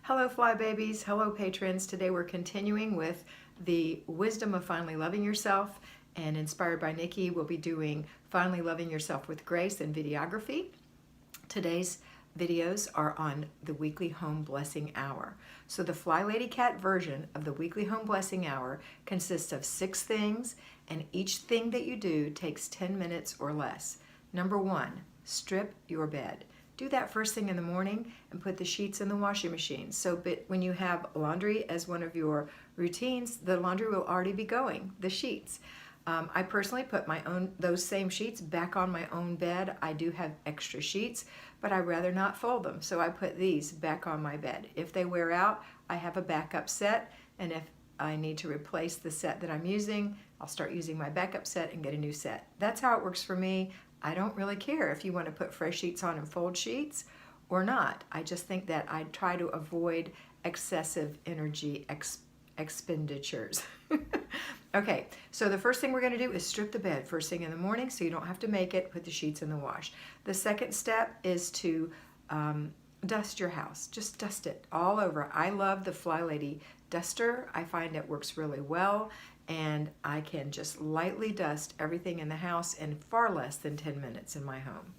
Hello Fly Babies, hello patrons. Today we're continuing with the wisdom of finally loving yourself, and inspired by Nikki, we'll be doing finally loving yourself with grace and videography. Today's videos are on the weekly home blessing hour. So the FlyLady Kat version of the weekly home blessing hour consists of 6 things, and each thing that you do takes 10 minutes or less. Number 1, strip your bed. Do that first thing in the morning and put the sheets in the washing machine. So when you have laundry as one of your routines, the laundry will already be going, the sheets. I personally put those same sheets back on my own bed. I do have extra sheets, but I'd rather not fold them. So I put these back on my bed. If they wear out, I have a backup set, and if I need to replace the set that I'm using, I'll start using my backup set and get a new set. That's how it works for me. I don't really care if you want to put fresh sheets on and fold sheets or not. I just think that I try to avoid excessive energy expenditures. Okay, so the first thing we're going to do is strip the bed first thing in the morning so you don't have to make it, put the sheets in the wash. The second step is to dust your house. Just dust it all over. I love the FlyLady duster. I find it works really well, and I can just lightly dust everything in the house in far less than 10 minutes in my home.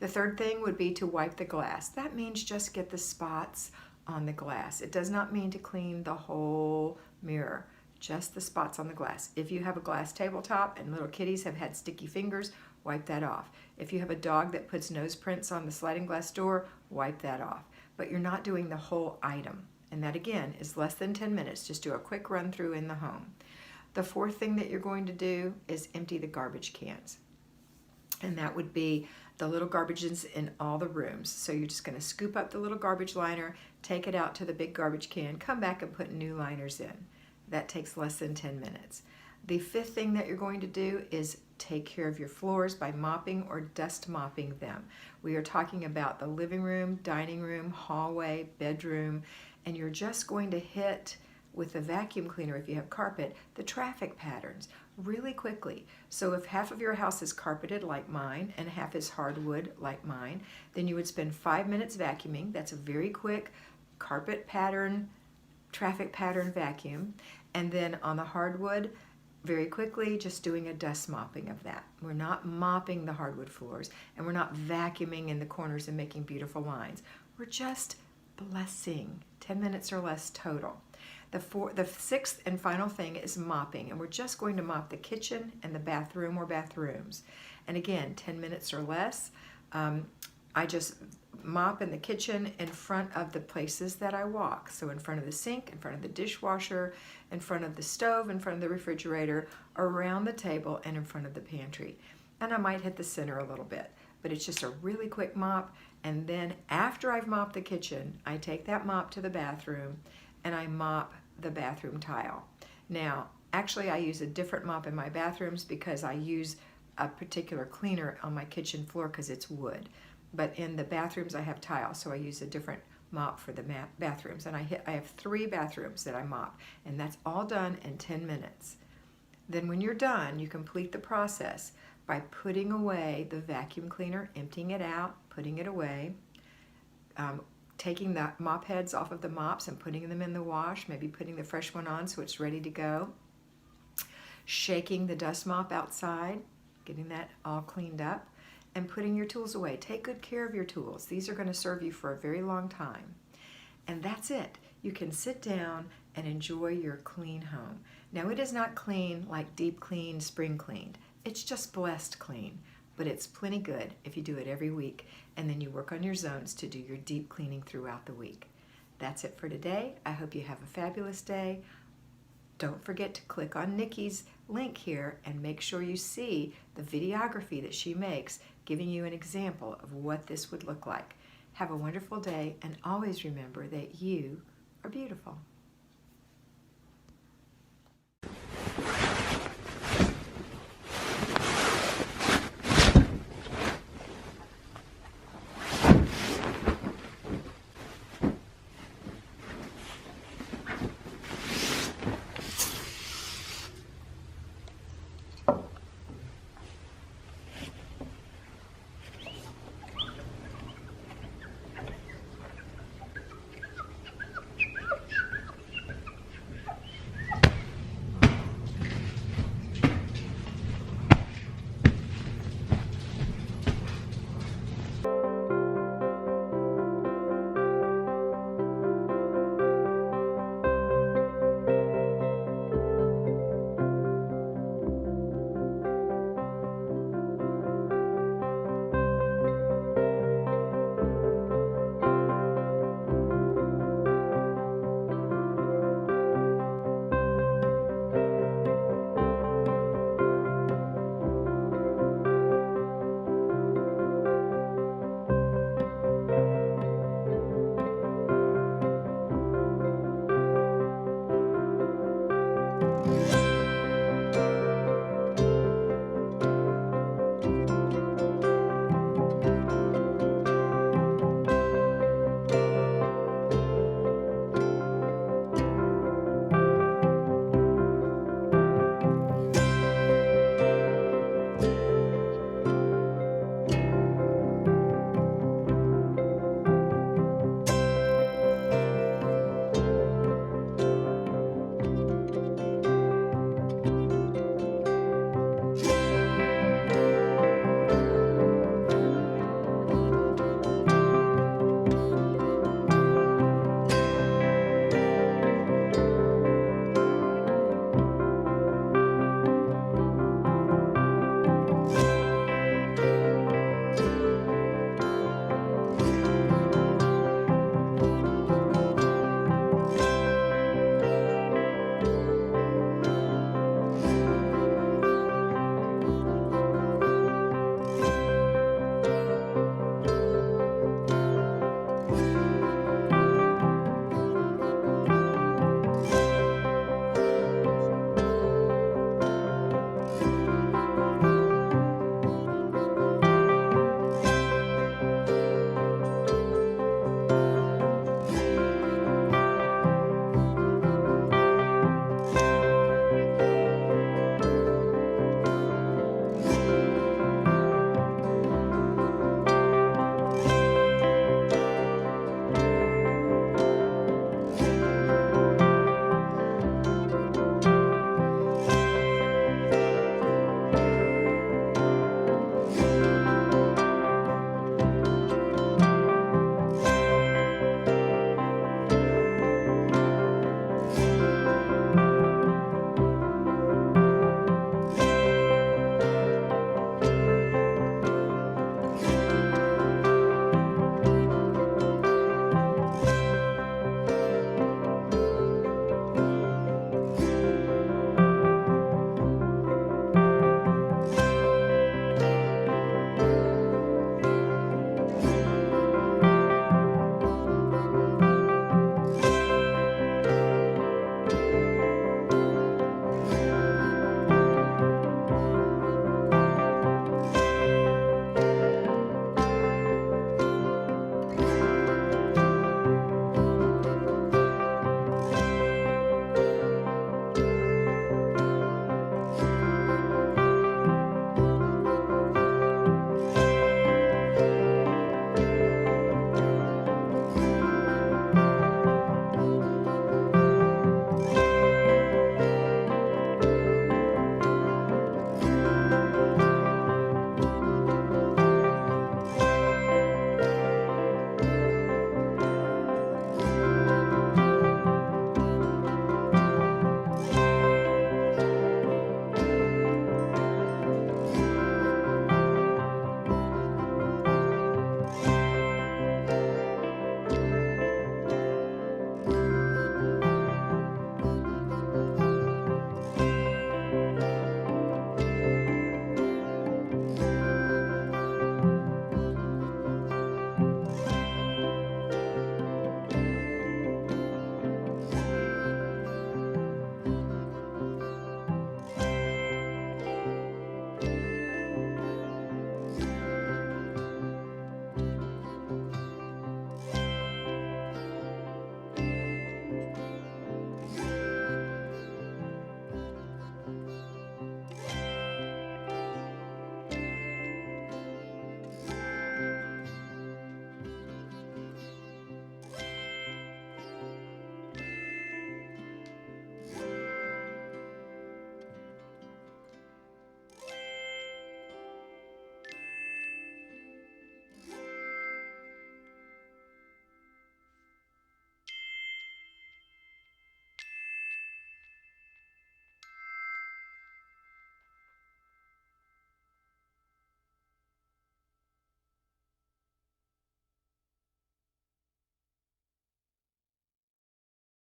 The third thing would be to wipe the glass. That means just get the spots on the glass. It does not mean to clean the whole mirror, just the spots on the glass. If you have a glass tabletop and little kitties have had sticky fingers, wipe that off. If you have a dog that puts nose prints on the sliding glass door, wipe that off. But you're not doing the whole item. And that again is less than 10 minutes. Just do a quick run through in the home. The fourth thing that you're going to do is empty the garbage cans. And that would be the little garbages in all the rooms. So you're just going to scoop up the little garbage liner, take it out to the big garbage can, come back and put new liners in. That takes less than 10 minutes. The fifth thing that you're going to do is take care of your floors by mopping or dust mopping them. We are talking about the living room, dining room, hallway, bedroom, and you're just going to hit with the vacuum cleaner, if you have carpet, the traffic patterns really quickly. So if half of your house is carpeted like mine and half is hardwood like mine, then you would spend 5 minutes vacuuming. That's a very quick carpet pattern, traffic pattern vacuum. And then on the hardwood, very quickly, just doing a dust mopping of that. We're not mopping the hardwood floors, and we're not vacuuming in the corners and making beautiful lines. We're just blessing, 10 minutes or less total. The sixth and final thing is mopping, and we're just going to mop the kitchen and the bathroom or bathrooms. And again, 10 minutes or less. I just mop in the kitchen in front of the places that I walk. So in front of the sink, in front of the dishwasher, in front of the stove, in front of the refrigerator, around the table, and in front of the pantry. And I might hit the center a little bit, but it's just a really quick mop. And then after I've mopped the kitchen, I take that mop to the bathroom and I mop the bathroom tile. Now, actually I use a different mop in my bathrooms because I use a particular cleaner on my kitchen floor because it's wood. But in the bathrooms I have tile, so I use a different mop for the bathrooms. And I have 3 bathrooms that I mop, and that's all done in 10 minutes. Then when you're done, you complete the process by putting away the vacuum cleaner, emptying it out, putting it away, taking the mop heads off of the mops and putting them in the wash, maybe putting the fresh one on so it's ready to go, shaking the dust mop outside, getting that all cleaned up, and putting your tools away. Take good care of your tools. These are going to serve you for a very long time. And that's it. You can sit down and enjoy your clean home. Now, it is not clean like deep clean, spring cleaned. It's just blessed clean, but it's plenty good if you do it every week, and then you work on your zones to do your deep cleaning throughout the week. That's it for today. I hope you have a fabulous day. Don't forget to click on Nikki's link here and make sure you see the videography that she makes, giving you an example of what this would look like. Have a wonderful day, and always remember that you are beautiful.